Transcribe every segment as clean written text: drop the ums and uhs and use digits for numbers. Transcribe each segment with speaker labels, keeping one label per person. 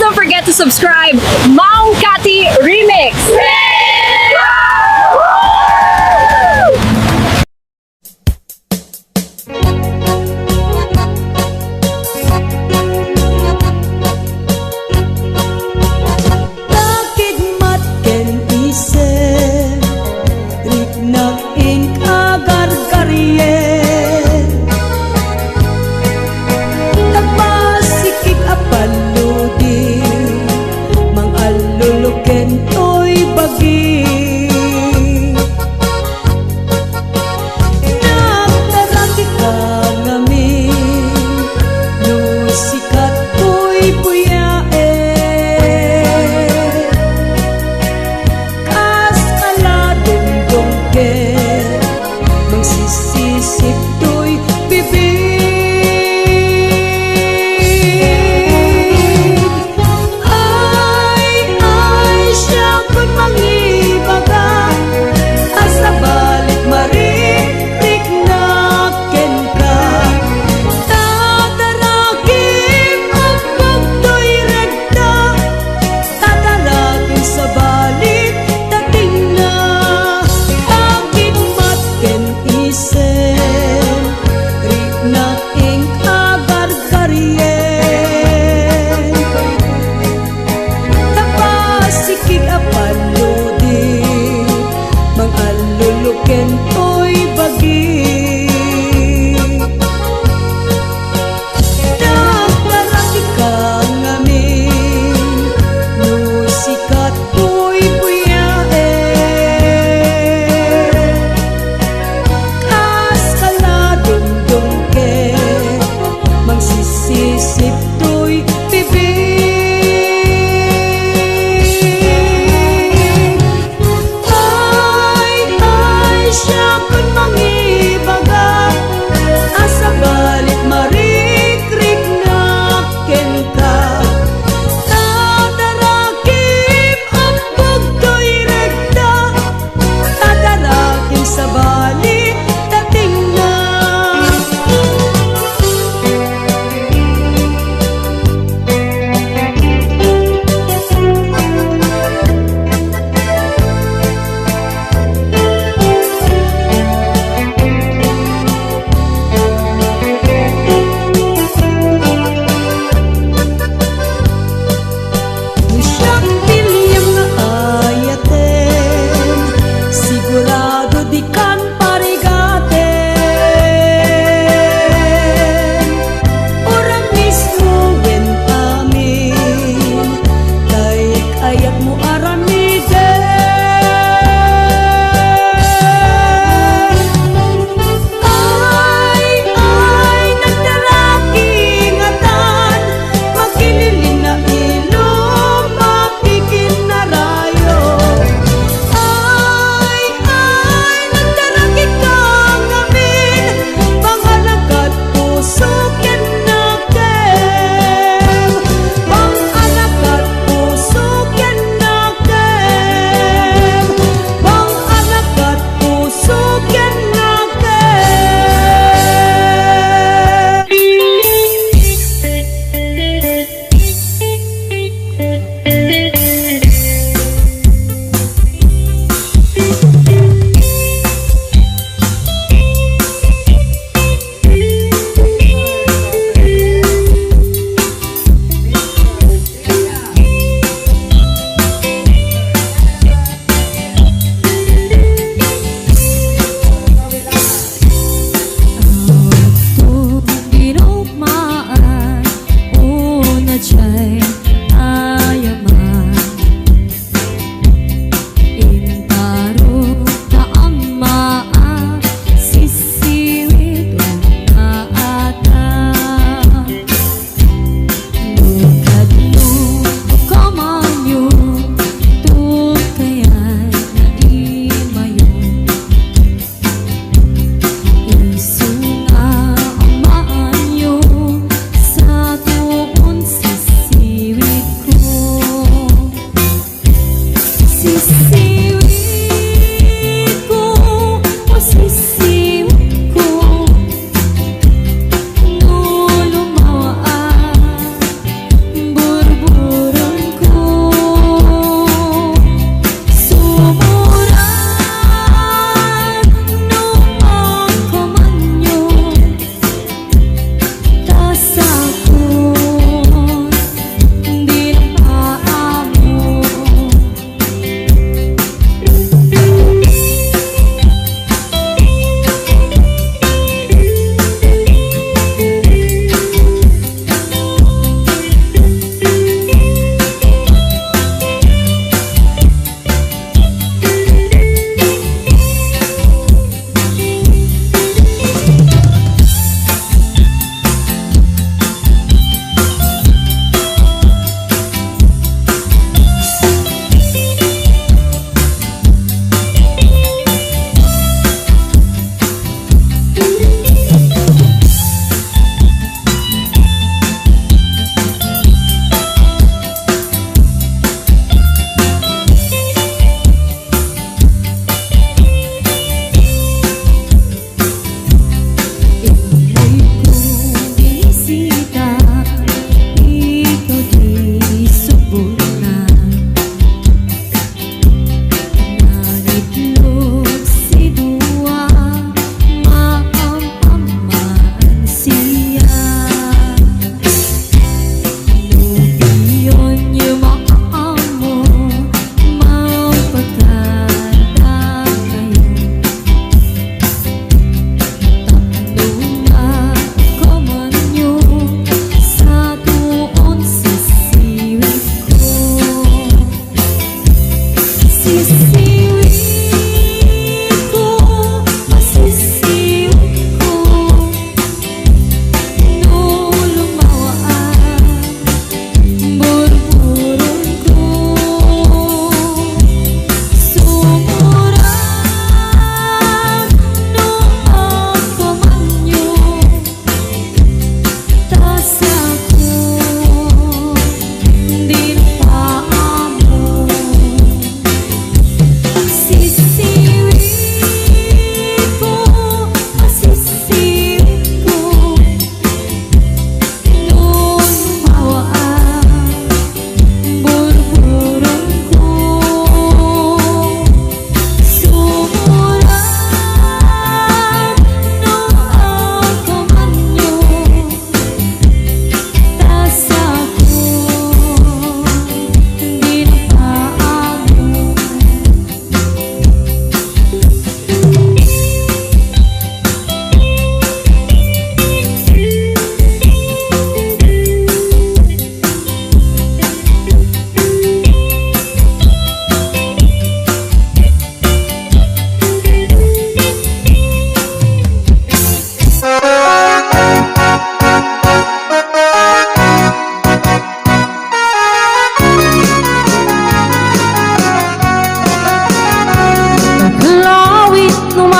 Speaker 1: don't forget to subscribe. Maong Kati Remix!
Speaker 2: Takigmat ken ise riknak ing agar-garye tapasikik apaludi mang aluluken toy bagi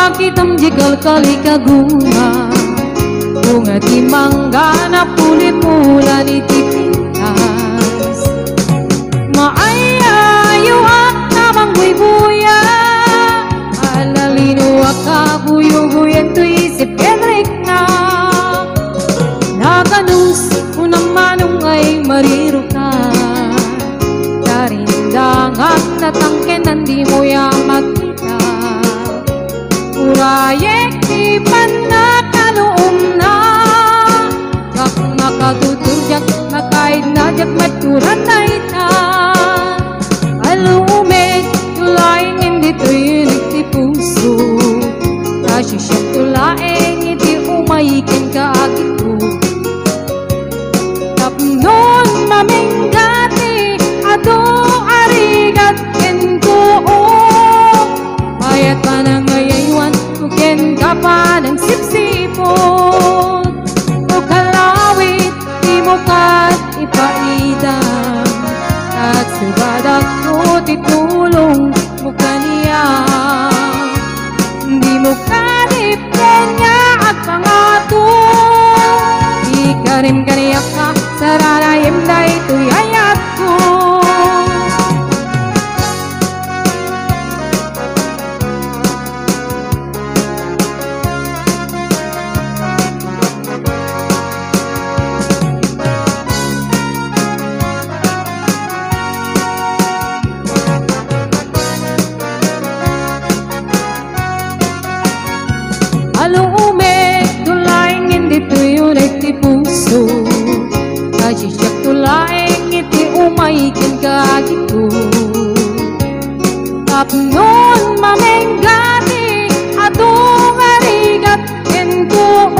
Speaker 3: kitam jikal kali kaguma bunga di mangga na puli-pula ni tipintas maayayo ak namang buy-buya alalino ak buyo-buyan to isip Henrik na nakanus unamanong ay mariro ka darindangan na tangkenan di mo ya makita urayek di panakaloom na kak nakatutujak makaid na jak maturan na ita alumig tulaing hindi to yunik di puso nasisyak tulaing hindi umaikin ka agito tapnon maminggati ato arigat kento payat pa ng ngayaywan uken ka pa ng sipsipot o kalawit di mo kat ipaidam at subadak mo titulong mo kaniya di mo kadipin niya at pangato di ka rin kaniyak ka sararayim na ito'y ayat ko alume tulaing hindi tuyunik ti puso kasisyak tulaing iti umaikin kagito tapnon maminggati atong arigat kento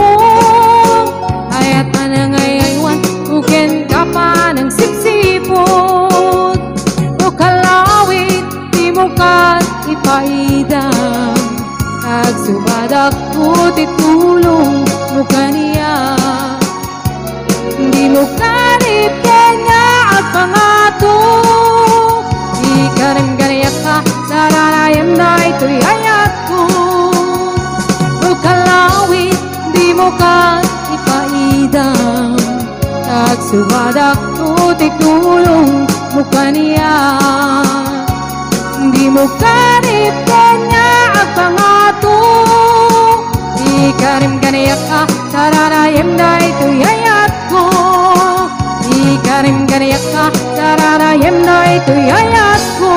Speaker 3: ayat na nangayaywan uken ka pa ng sipsipot o kalawit di mo kat ipaidam at subadak ko titulong mo kaniya di mo karipin niya at pangato di ka rin ganiyak ka sararayam na ito'y ayat ko o kalawit di mo ka ipaidam at subadak ko titulong mo kaniya di mo karipin niya at pangato di ka rin ganiyak ka sararayam na ito'y ayat ko di ka rin ganiyak ka sararayam na ito'y ayat ko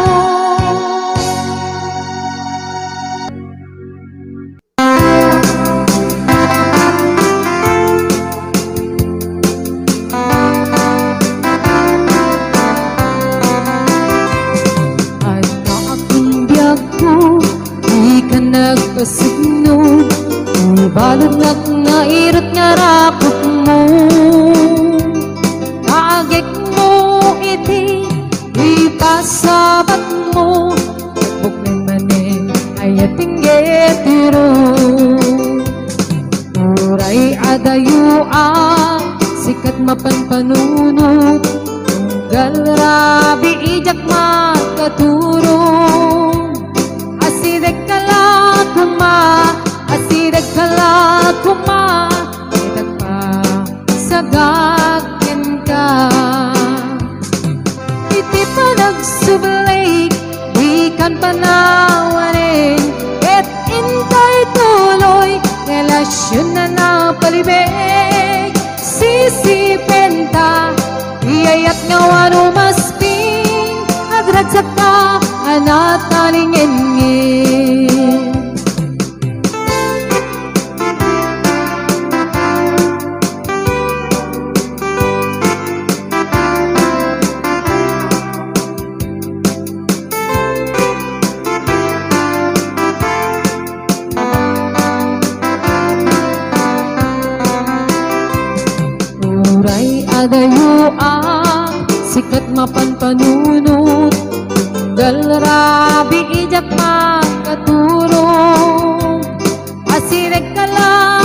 Speaker 3: at aking biyak ko di ka nagpasunod balod nga irot nga rapot mo kaagik mo iti ipasabat mo bukling manin ay atinggetiro uray adayua sikat mapanpanunot tunggal rabi ijak makaturong asidek kala kuma asidek kala kuma itak pa sagakin ka iti pa nagsubalik di kan panawarin et intay tuloy relasyon na napalibig sisipin ta iyayat nga wano masping agragsak ka anatalingin adayua sikat mapanpanunot tunggal rabi ijak makaturong asidek kala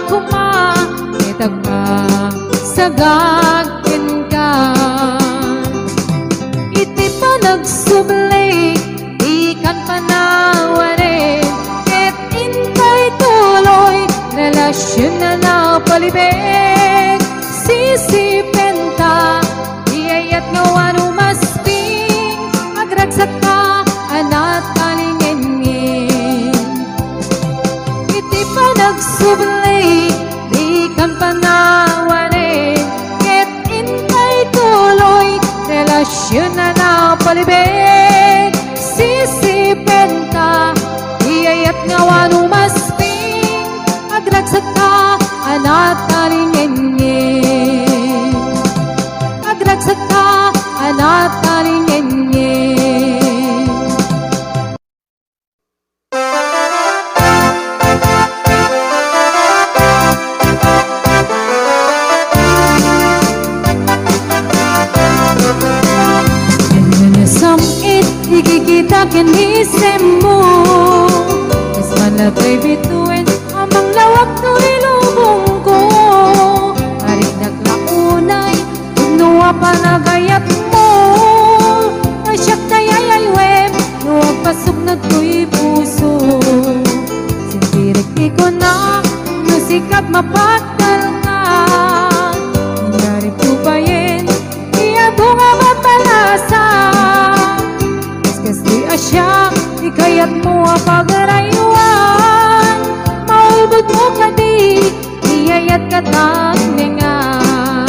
Speaker 3: kuma itak pa sagakin ka iti pa nagsubli ikan pa na palibig. Sisipin ta, iyayat nga wano masping, agragsak ka, anat kalingin. Iti pa nagsubli, di kan panawali, ket intay tuloy, relasyon na napalibig. Sisipin ta, iyayat nga wano masping, agragsak ka, anat kalingin. Agragsak ka, anat kalingin. Samit, ikikita kinisem mo. Is malabay bituin, amang lawak no ilubong ko. Aring naglaunay, nuwa pa nagayat mo. Nasyak tayay web, nuwag pasok na to'y puso. Sintirik ko na, nusikat mapatal ka. Nangyari ko ba yin, iya bunga mapalasa. Di asya, ikayat mo ang pagarayuan. Maulbog mo ka di, iyayat ka tagningan.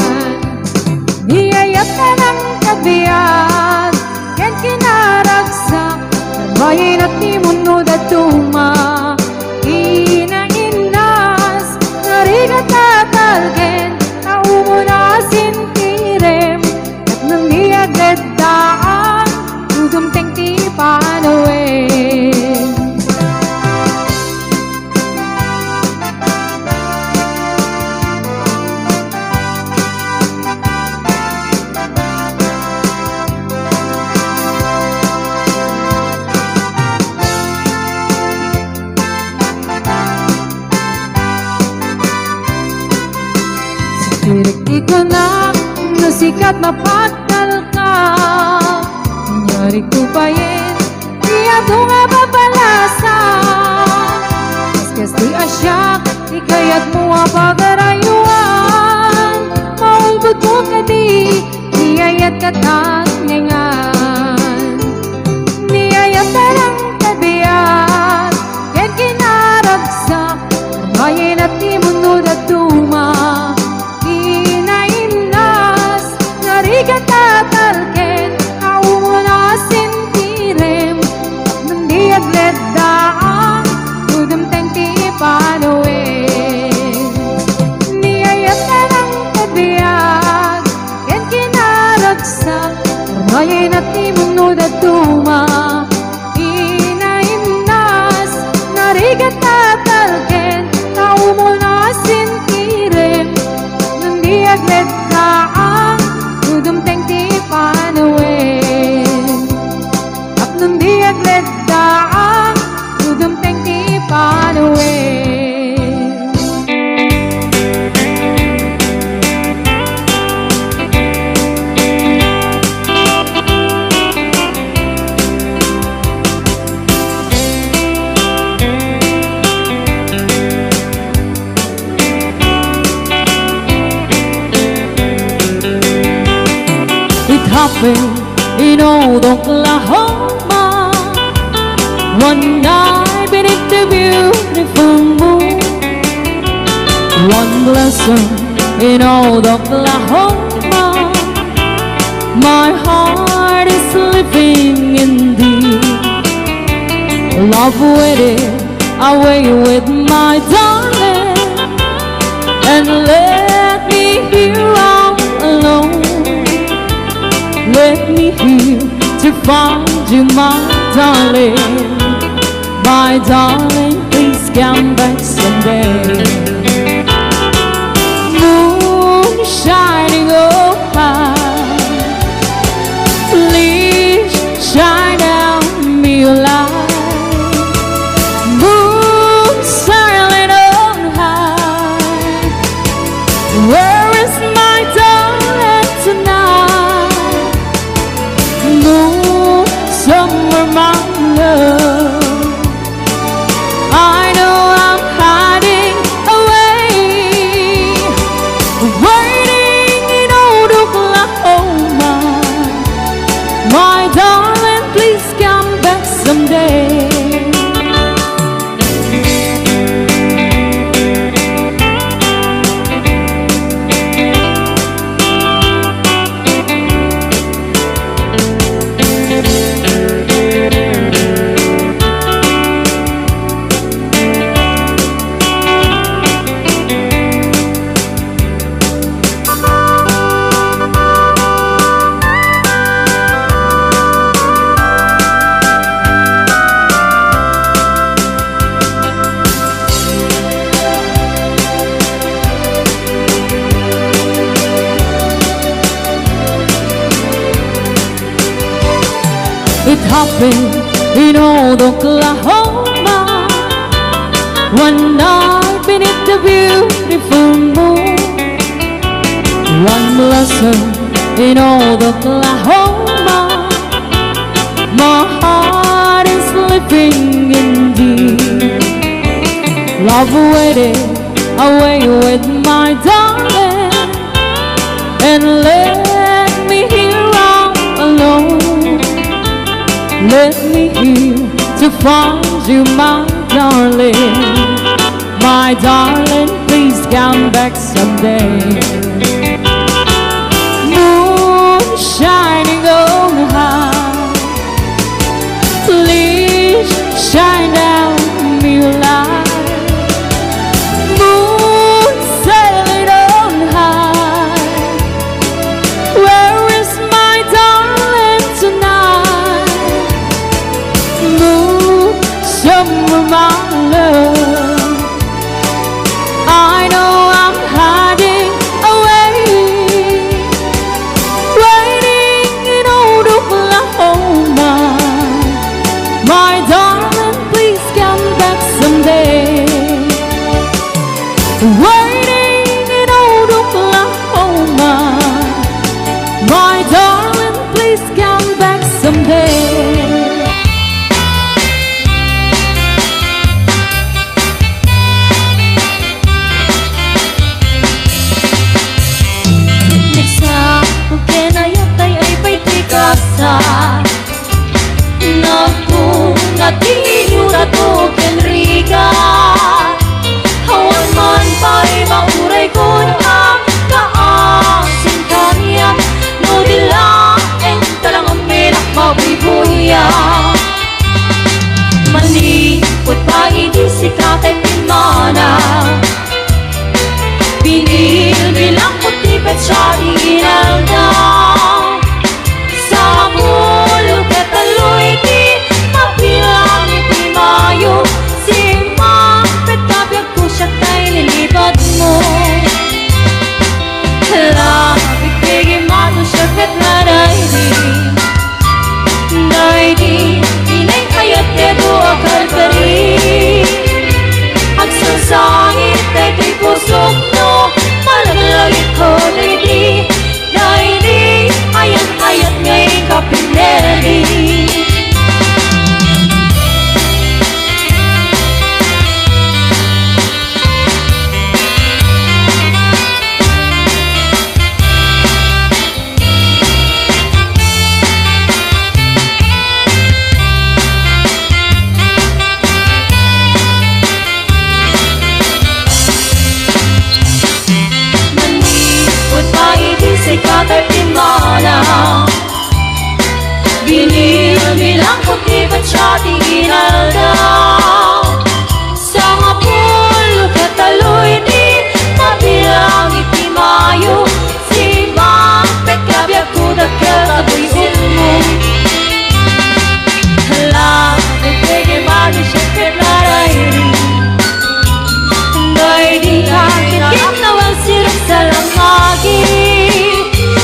Speaker 3: Iyayat ka ng kabiyat, yan kinaragsak. Karbayin at di munod at tuma. Inainas, narigat tatalgen, naumo na sintirem. At nang niyagad daan, dudumteng ti panawin. Sikirik ko na, nasikat mapagkal ka. Nangyari ko ba yin, iya bunga mapalasa. Kaskas di asyak, ikayat mo ang pagarayuan. Maulbog mo ka di, iyayat ka tagningan. Niyayat ka ng kabiyat, yan kinaragsak. Karbayin at di munod at tuma. Inainas, narigat tatalken, naumo na sintirem. Nang diaglet daang, dudumteng ti panawin. Niyayat ka ng kabiyag, yan kinaragsak. Karbayin at di munod at tuma. Inainas, narigat tatalken, naumo na sintirem. Nang diaglet daang, dudumteng ti panawin. At nung diaglet daang, dudumteng ti panawin. It happened in old Oklahoma, one night beneath the beautiful moon. One blossom in old Oklahoma, my heart is living in thee. Love waited away with my darling, and let me here all alone. Let me here to find you, my darling. My darling, please come back someday. Moon shining oh high, please shine down me your light. Moon silent on high, where is my darling tonight? Moon, somewhere my love, I know I'm hiding away. happened in old Oklahoma one night beneath the beautiful moon. One blossom in old Oklahoma, my heart is living indeed. Love waited away with my darling, and let me here all alone. Let me here to find you, my darling. My darling, please come back someday. Moon shining on high, please shine down me light. Moon sailing on high, where is my darling tonight? Moon, somewhere my love, I know I'm hiding away, waiting in old Oklahoma. My darling, please come back someday. Waiting in old Oklahoma. My darling, please come back someday.
Speaker 4: Nagsa, kung kinayatay ay paitikasa. Naku, natinyo na to kenriga. Hawan man pa'y mauray ko na kaasin kanya. No dilain talang aminak mabibuya. Malipot pa si kakay pinmana. Binil-bilang kutipet siya inalda. Sa mulo kataloy di mabilang itimayo. Si mapet kabiyag ko siya kay nilipad mo. Labig bigay mano siya kat nanay di. Nay di, inay kayat dedo akal kari. Agsasangit ay di pusok no, malaglagit ko day di. Nay di, ayat-ayat ngayon kapineri. Manipot pa ibig kakay pinmana. Binil-bilang kutipet siya tinalda. Sa nga pulo kataloy di mabilang itimayo. Si mapet kabiyag ko nagkataboy mo. Hala, nagbigay mano siya kanaray rin. Ngay di kakit nawang sirap sa lamagi.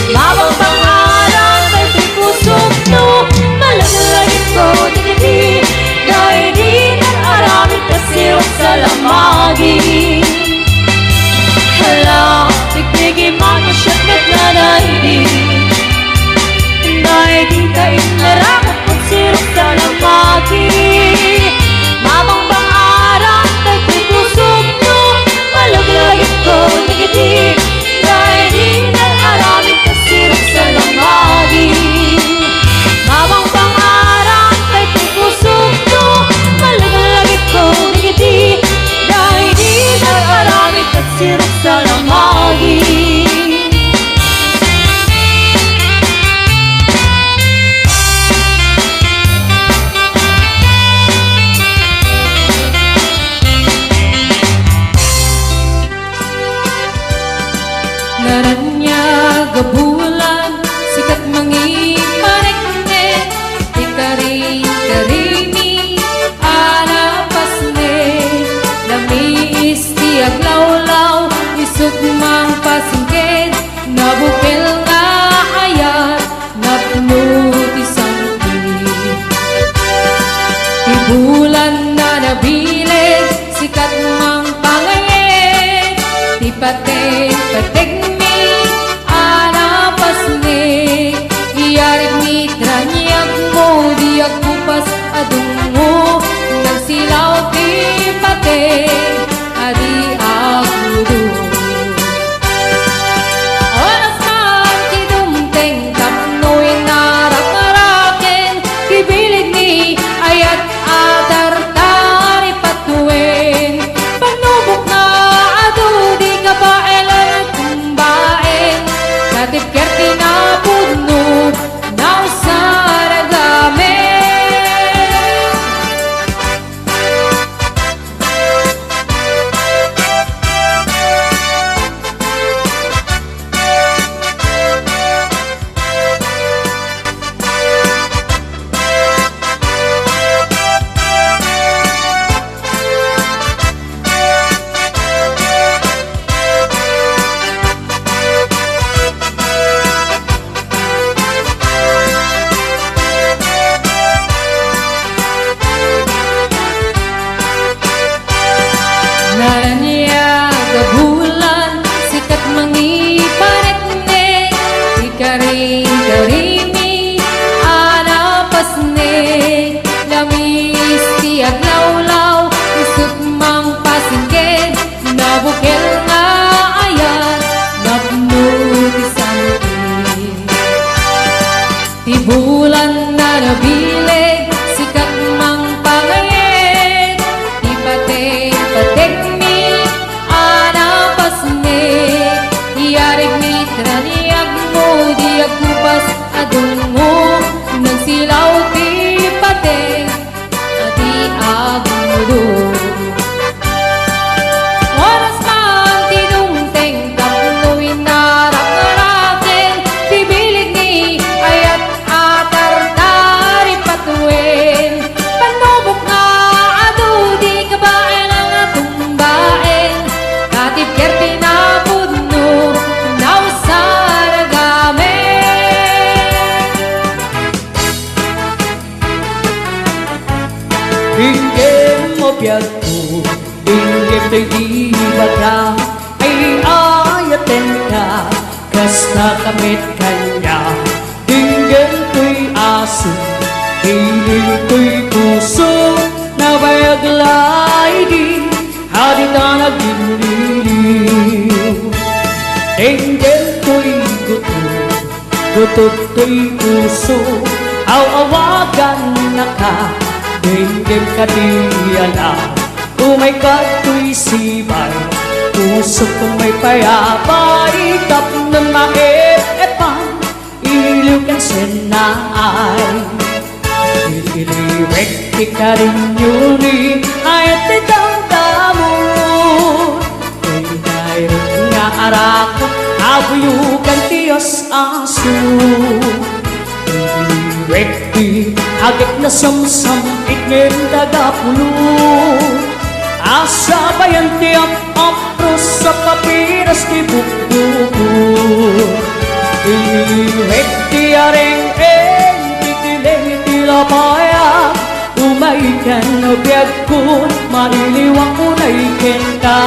Speaker 4: Mabang pangalan kay di pusok no, malaglagit ko digiti. Ngay di nag-aramit ka sirap sa lamagi. Hala, nagbigay mano siya kanaray rin. Ngay di ka inaramit kung sirap sa lamagi. Mabang pangalan kay di pusok no, malaglagit ko digiti. Ngay di nag-aramit ka sirap sa lamagi. Mabang pangalan kay di pusok no, malaglagit ko digiti. Ngay di nag-aramit ka sirap sa lamagi.
Speaker 3: karimi anapasne lamis ti aglawlaw usok mang pasingked nabukel nga ayat napno ti santi ti bulan na nabileg sikat mang pangayeg ti pateng mi anapasne iyarig mi traniag mo di agkupas adong mo nang silaw ti pateng adi agmudo oras man tinungteng tapnuin narap-naraken ti bilig ni ayat atar-tari patuin panubok nga adu di kabaen ang atumbaen katip kerti na pudno
Speaker 2: Dinggem mo biyago, dinggem tayo di baga ay ayaten ka, kasta kamit kanya. Dinggem to'y aso, hiling to'y puso, na bayaglay di, hadita nagdiniliw. Dinggem to'y guto, gutot to'y puso, aw-awagan na ka. Dinggem ka di alam, umay ka to'y sibay, puso kong may payabay, kap na maep-epan, iliw kang senay. Ililiwek ti ka rin yuni, ay titang damon, ay nairon nga arako, abuyugan tiyos aso. Rekti agit na samsam itngem tagapulo asa bayan ti apros sa papiras ti bukbuko rekti areng titileng tilapaya umaikan na biyagkun maniliwang unay kenta.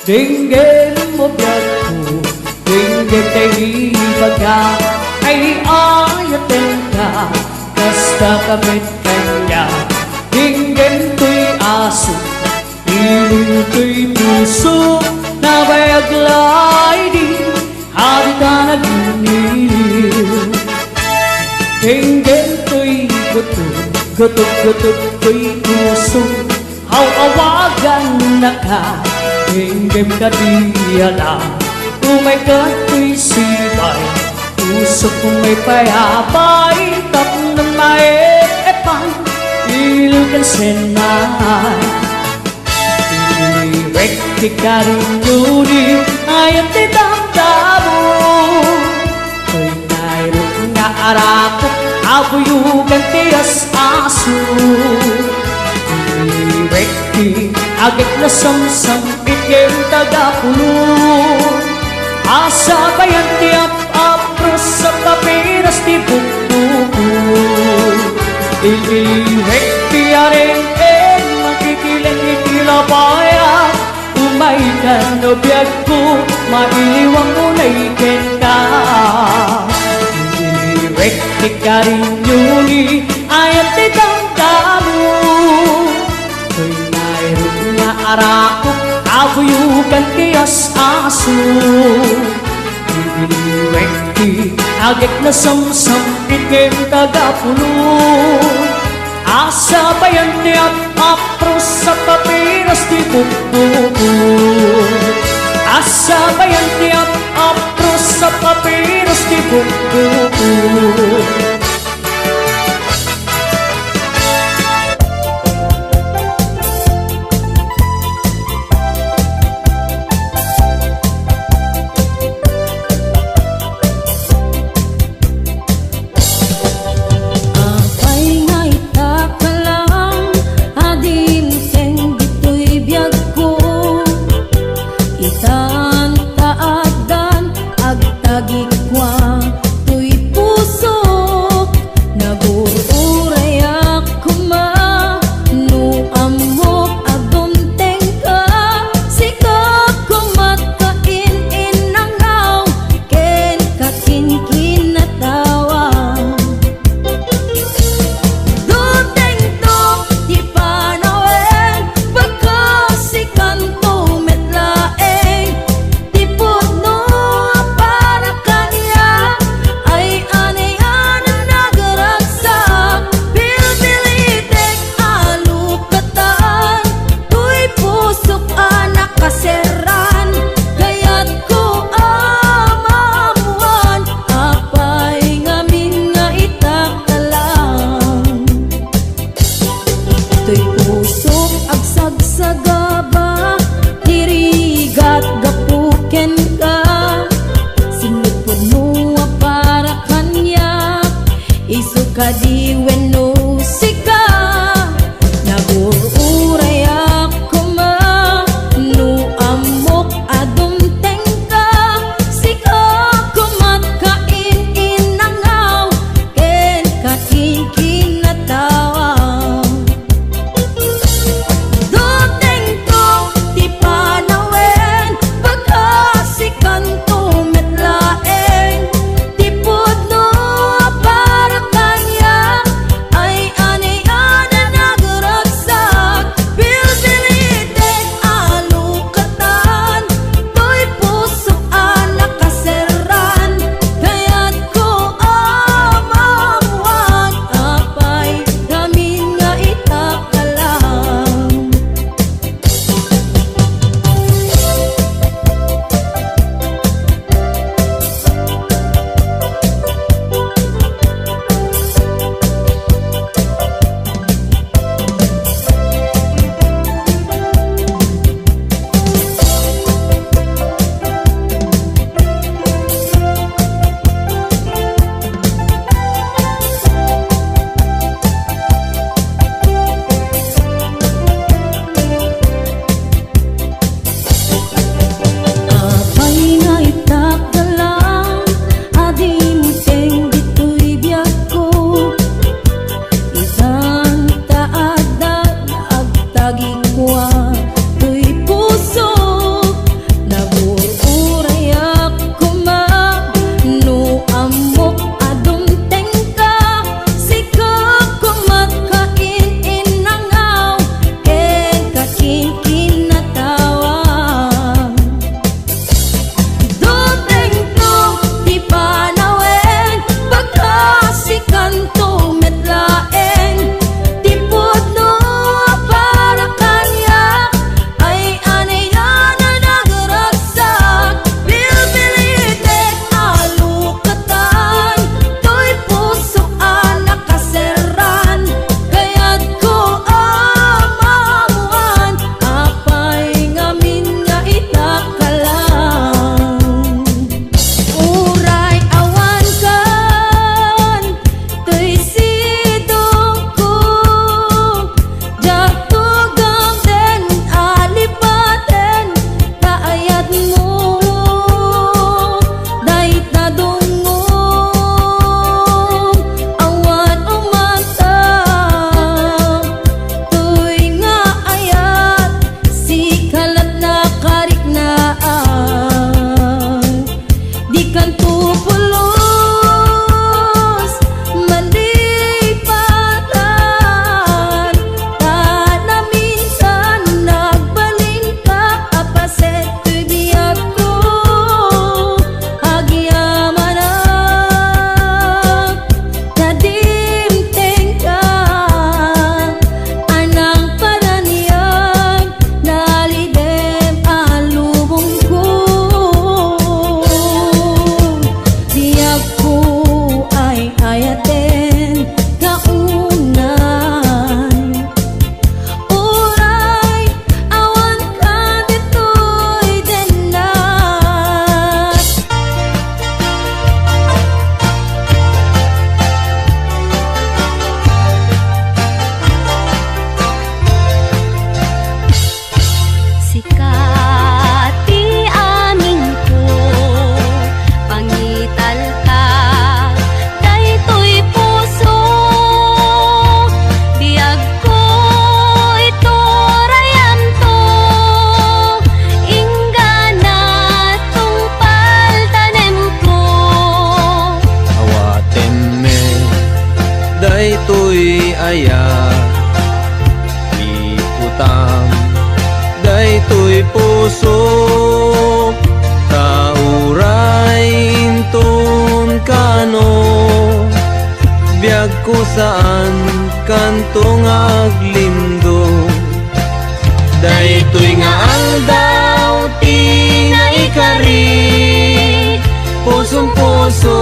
Speaker 2: Dinggem mo biyago, dinggem tayo baga ay ayaten ka, kasta kamit kanya. Dinggem to'y aso, hiling to'y puso, na bayaglay di, hadita nagdiniliw. Dinggem to'y guto, gutot to'y puso, aw-awagan na ka. Dinggem ka di alam, umay ka to'y sibay, puso kong may payabay, tap ng maep-epan, iliw kang senay. Iliwek ti ka rin yuni, ayat ti damdamo, ko'y nairon nga arako, abuyugan tiyas aso. Iliwek ti agit na samsam itngem tagapulo asa bayan ti apros sa papiras ti bukbuko iliwek ti areng magkikileng itilapaya umaikan no biyagko mailiwang unay kenta. Iliwek ti ka rin yuni ayat ti damdamo arako, abuyugan tiyas aso. Iliwek ti agit na samsam itngem tagapulo asa bayan ti apros sa papiras ti bukbuko asa bayan ti apros sa papiras ti bukbuko.
Speaker 4: ikan tupulos malipatan na minsan nagbaling ka apaset biyag ko agyamanak nadimteng ka anang pananiyag nalidem alubong ko biyag ko ay ayaten kaunay uray awan ka dito'y denat sikati amin ko pangital ka daytoy puso biyag ko ito rayam to ingana tungpal tanem ko
Speaker 5: awaten me daytoy aya iputang daytoy puso kauray intun kano biag ko saan kantong aglindo daytoy nga aldaw ti naikari pusong puso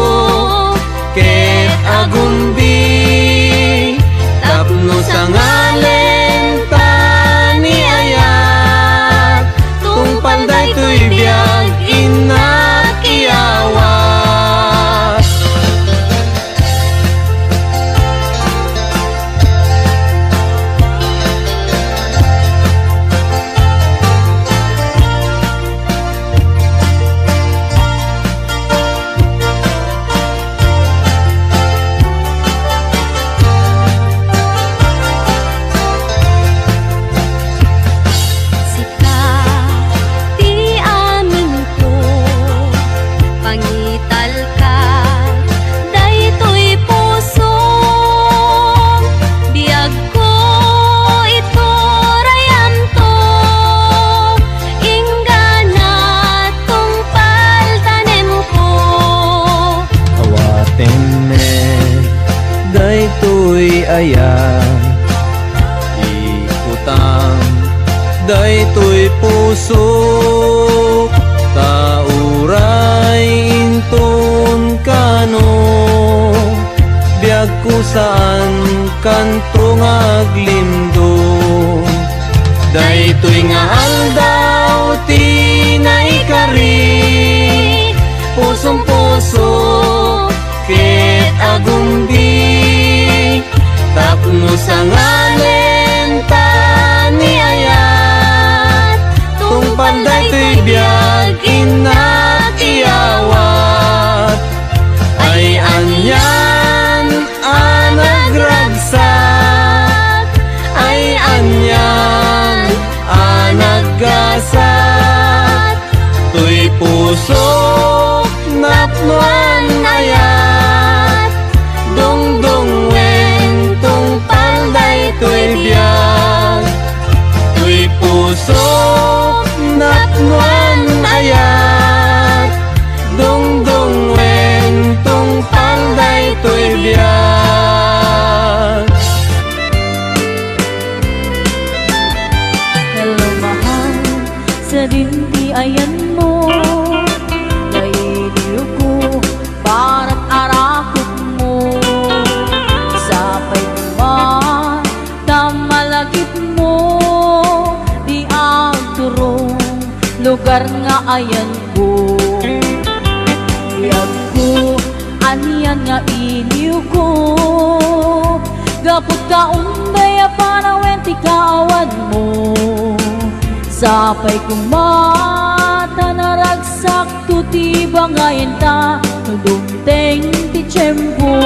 Speaker 5: ket agumbi tapno sa ngalen tani ayat tungpal daytoy biag inakiawat
Speaker 4: sikati amin ko pangital ka daytoy puso biyag ko ito rayam to ingana tungpal tanem ko
Speaker 5: awaten me daytoy aya iputang daytoy puso kauray intun kano biag ko saan kantong aglindo daytoy nga aldaw ti naikari pusong puso ket agumbi tapno sa ngalen tani ayat tungpal daytoy biag inakiawat ay anyan anagragsak ay anyan anaggasat tuy puso napnuan ayat dungdungwen tungpal daytoy biag tuy puso napnuan ayat dungdungwen tungpal daytoy biag
Speaker 4: hello mahal sa dindi ayan mo nailiw ko barat arakot mo sapay kuman tamalagip mo di ang turong lugar nga ayan ko biyag ko aniyan nga iliw ko gapot ka unday apanawen ti kaawan mo sapay kumata naragsak tu ti bangayen ta nudumteng ti tiyempo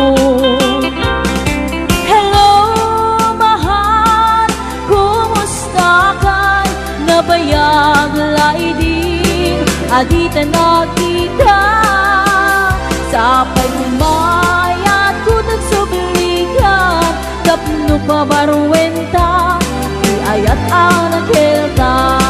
Speaker 4: hello mahal kumusta ka nabayag laidin adita nakita pabaruenta di ayat anak keltan.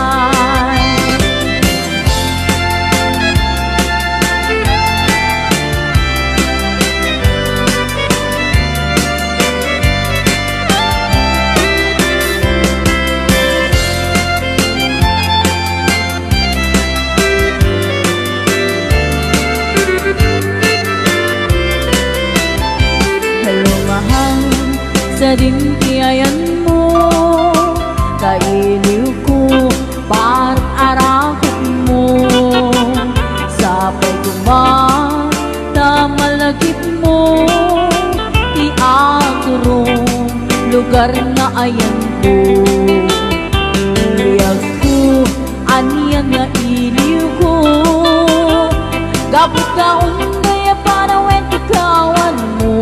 Speaker 4: Hello mahal, sa dintiayan mo, kailiw ko, parang arakot mo. Sapay kuman, tamalagip mo, iagurong lugar na ayan ko. Iyag ko, aniyan nga iliw ko, gabot ka undaya para wento kawan mo.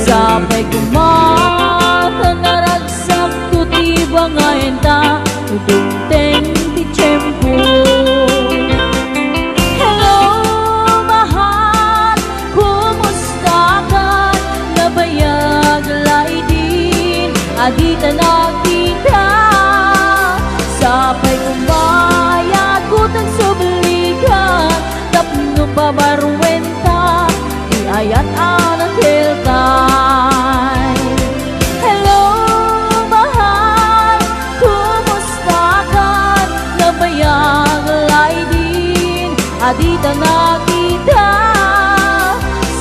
Speaker 4: Sabay kumata naragsak ko tiba ngayon ta udungteng ti tiyempo. Hello mahal, kumusta ka? Nabayag laidin, adita nakita. Sabay kumayag kutang subligan, tapno pabaruenta ayat anak keltan. Hello mahal, kumusta ka? Nabayag laidin, adita nakita.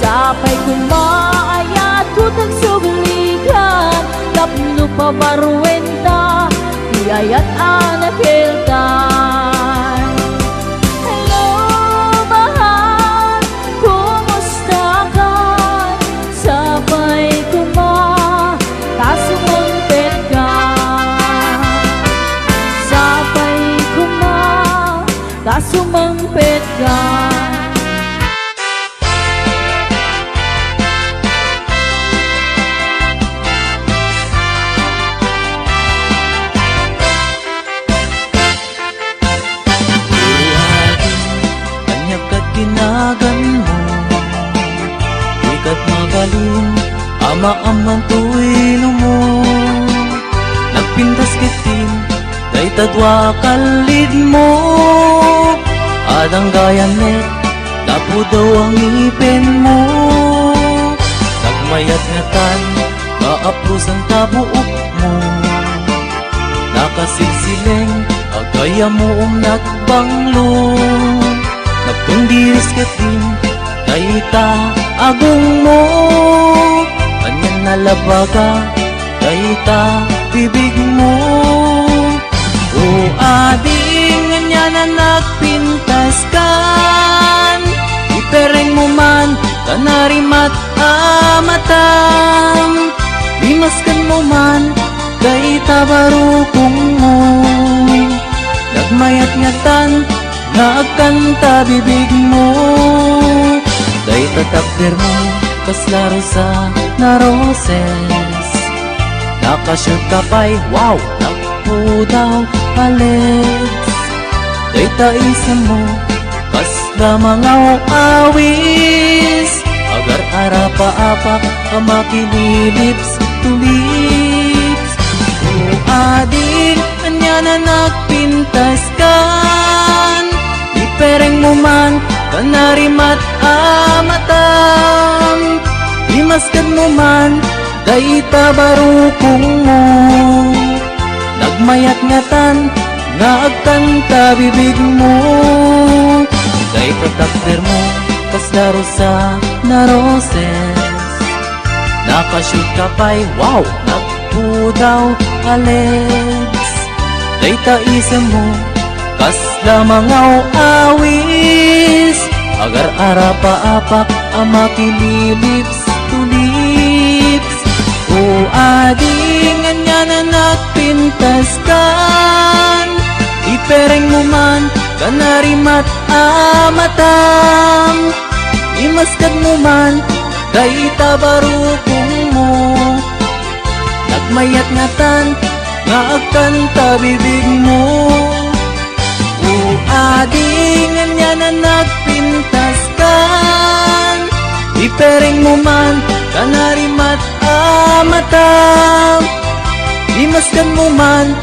Speaker 4: Sapay kumaayat kutang subligan, tapno pabaruenta di ayat anak keltan. Hello mahal, kumusta ka? Sabay kuma, kasumangpet ka. Sabay kuma, kasumangpet ka.
Speaker 5: Kanya kat ginagan mo, ikat magaling, ama-amang tuwino mo. Nagpintas kitin, day tadwa kalid mo. Adang gayanet, tapo daw ang ipin mo. Nagmayat nga tan, maapros ang tabuok mo. Nakasilsileng, agaya mo nagbanglo. Nagtundiris katin, dayta agong mo. Kanyan nalabaga, dayta bibig mo. O ading nga na nagpintas kan, ipereng mo man, kanarimat amatam. Limaskan mo man, dayta barukong mo. Nagmayat nga tan, nagkanta bibig mo. Dayta takder mo, kaslaro sa na roses. Nakashoot ka pa'y, wow, nakpo daw palets. Dayta isa mo, kasla mga awis. Agar arapa-apak, amakililips to lips. O ading, kanya na nagpintas kan, ipereng mo man, kanarimat amatam. Limaskan mo man, dayta barukong mo. Nagmayat nga tan, nagkanta bibig mo. Dayta takder mo, kaslaro sa na roses. Nakashoot ka pa'y, wow, nagpo daw aleds. Dayta isa mo, kasla mga awis. Agar arapa-apak, amakililips to lips. O ading nga na nagpintas kan, ipereng mo man, kanarimat amatam. Imaskan mo man, dayta barukong mo. Nagmayat nga tan, nga agkanta bibig mo. O ading nga na nagpintas kan, ipereng mo man, kanarimat amatam. Imaskan mo man,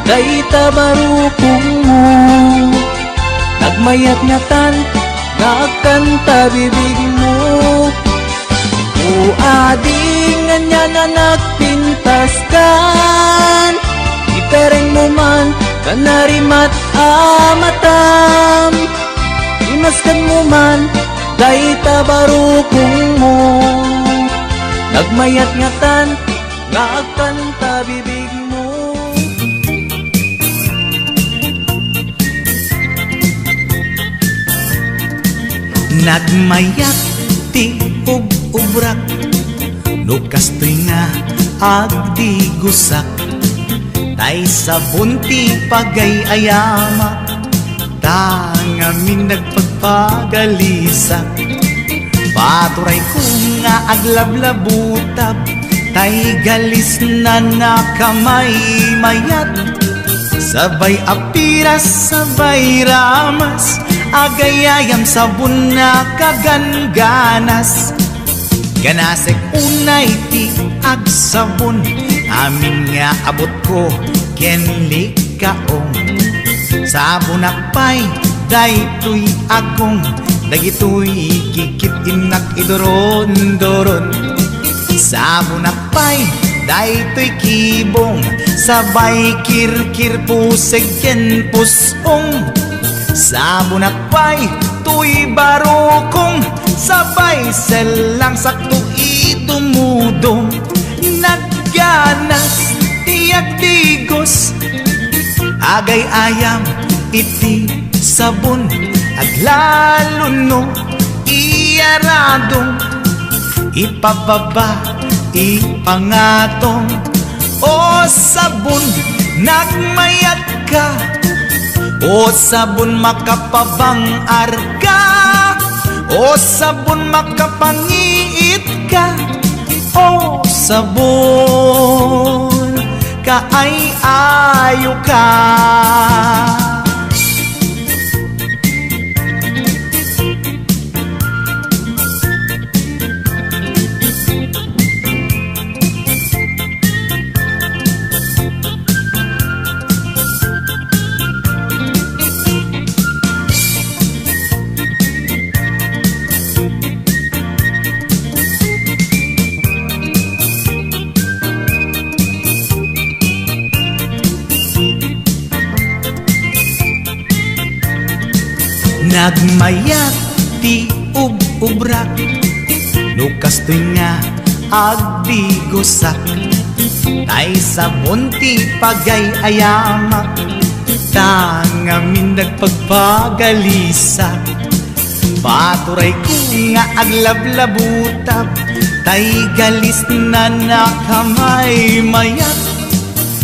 Speaker 5: dayta barukong mo. Nagmayat nga tan, nakanta bibig mo. Uading nga niya na nagpintas kan. Ipereng mo man, kanarimat amatam. Imaskan mo man, dayta barukong mo. Nagmayat nga tan, nakanta bibig mo.
Speaker 6: Nagmayat ti ub-ubrak, no kastoy nga agdi gusak. Tay sabon ti pagay-ayama, tangamin nagpagpagalisak. Paturay ko nga aglablabutab, tay galis na nakamay mayat. Sabay apiras, sabay ramas, agayayam sabon na kaganganas. Ganasek unay ti agsabon, amin nga abot ko kenli kaong. Sabon akpay, daytoy agong, dagitoy kikit inak idoron-doron. Sabon akpay, daytoy kibong, sabay kirkir puseg ken pusong. Sabon akpay, tuy barukong, sabay selang sakto itumudong. Nagganas, tiyak tigos, agay ayam, iti sabon, aglalo no, iyaradong, ipababa, ipangatong. O sabon, nagmayat ka, o sabon makapabang arka, o sabon makapangiit ka, o sabon kaay-ayo ka. Nagmayat ti ub-ubrak, no kastoy nga agdi gusak. Tay sabon ti pagay-ayamak, tangamin nagpagpagalisak. Paturay ko nga aglablabutab, tay galis na nakamay mayat.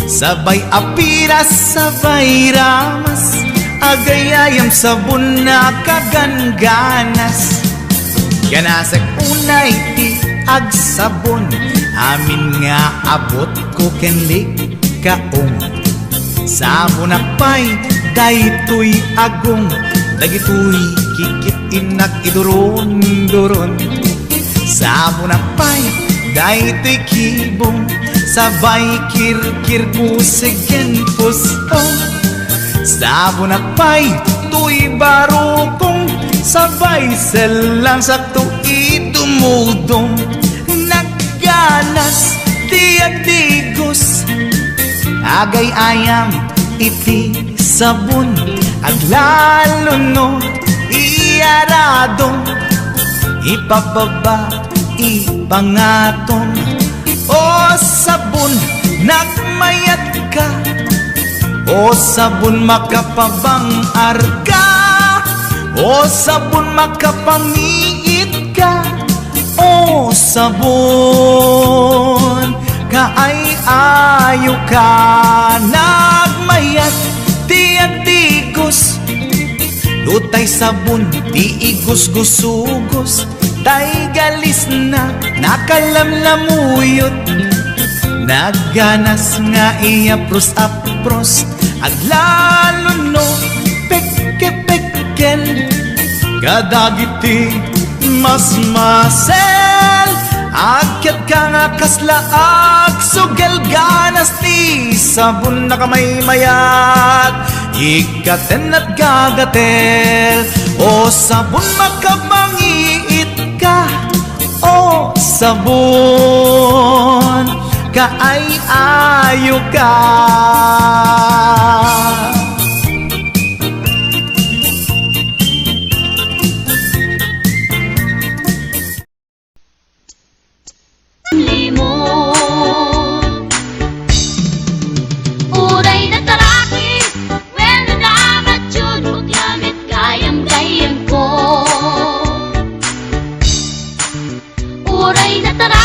Speaker 6: Sabay apiras, sabay ramas, agayayam sabon na kaganganas. Ganasag unay ti agsabon, amin nga abot ko kenli kaong. Sabon akpay, daytoy agong, dagitoy kikit inak idoron-doron. Sabon akpay, daytoy kibong, sabay kirkir puseg ken pusong. Sabon akpay, tuy barukong, sabay selang sakto itumudong. Nagganas, tiyak digos, agay ayam, iti sabon, aglalo no, iyaradong, ipababa, ipangatong. O sabon, nagmayat ka, o sabon makapabang arka, o sabon makapangiit ka, o sabon kaay-ayo ka. Nagmayat tiyak tigos, lutay sabon di igos-gusugos. Tay galis na nakalamlamuyot, nagganas nga iapros-apros, aglalo no pekke-pekken, kadagiti mas masel, Agyat ka nga kaslaag, sugal ganas ti sabon na kamay mayat. Igaten at gagatel, o sabon makabangiit ka, o sabon kaay ayo ka.
Speaker 4: limon. Uray na taraki, when dapat yun, maglamit gayam-gayam ko. Uray na taraki,